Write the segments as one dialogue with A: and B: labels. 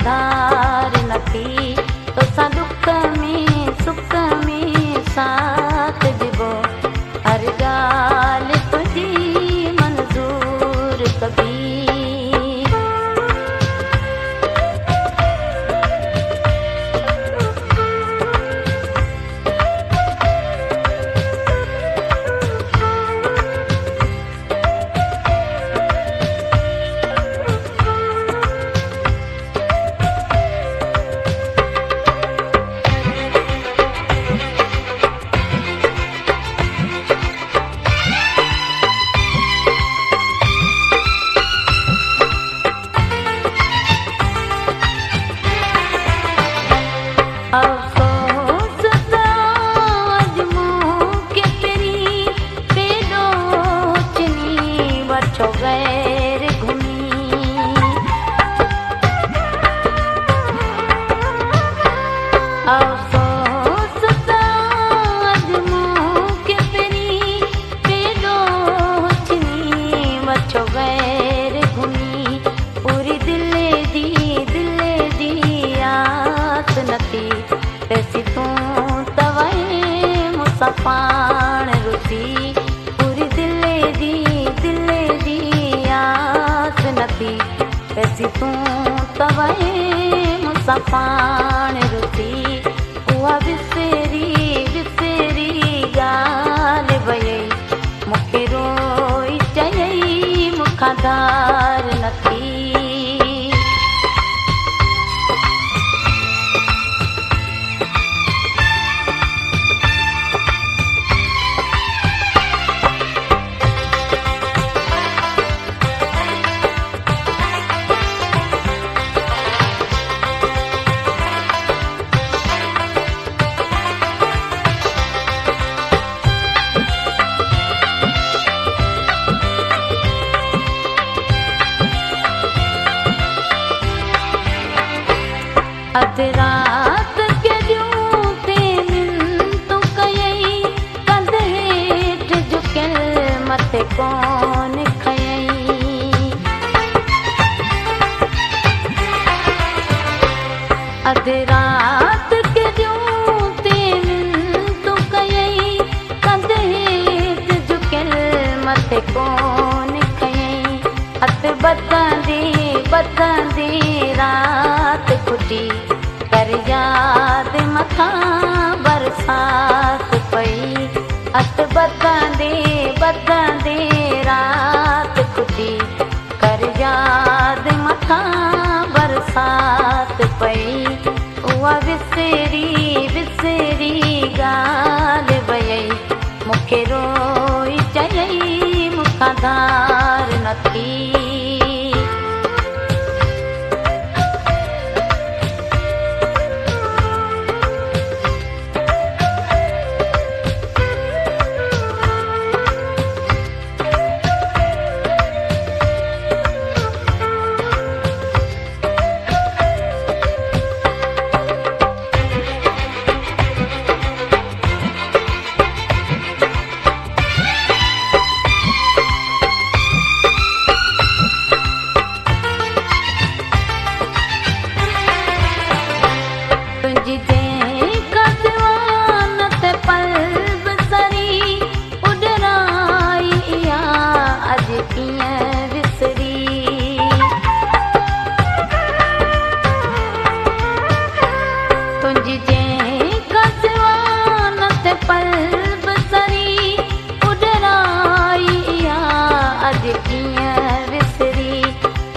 A: धार नथी तोसां दुख में सुख में साथ ॾिबो हर ॻाल्हि तुंहिंजी मंज़ूर कबी अफ़सोस आज मूंखे तेरी बेलोचनी वठो गैर घुमी अफ़सोस आज मूंखे तेरी बेलोचनी वठो गैर घुमी पूरी दिल दी आस नथी तैसी तूं तवई मूंसां पाण रुसी पूरी दिल दी आस नथी तैसी तूं तवई मूंसां पाण रुसी उहा विसरी ॻाल्हि वई मूंखे रोई चयई मूंखां धार नथी अध रात के ॾियूं ते मिंतूं कयई कंध हेठि झुकियल मथे कोन खयई अध रात के ॾियूं ते मिंतूं कयई कंध हेठि झुकियल मथे कोन खयई हथ ॿधंदे रात खुटी कर याद मथां बरसात पई हथ ॿधंदे रात खुटी कर याद मथां बरसात पई उहा विसरी ॻाल्हि वई मूंखे रोई चयई मूंखां धार नथी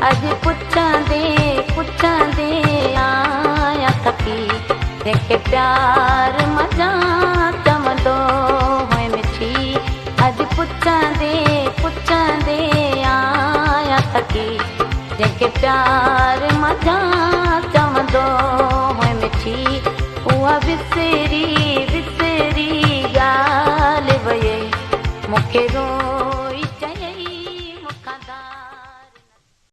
A: अॼु पुछंदे आया थकी जंहिंखे प्यार मज़ा चवंदो हुए मिठी अॼु पुछंदे आया थकी जंहिंखे प्यार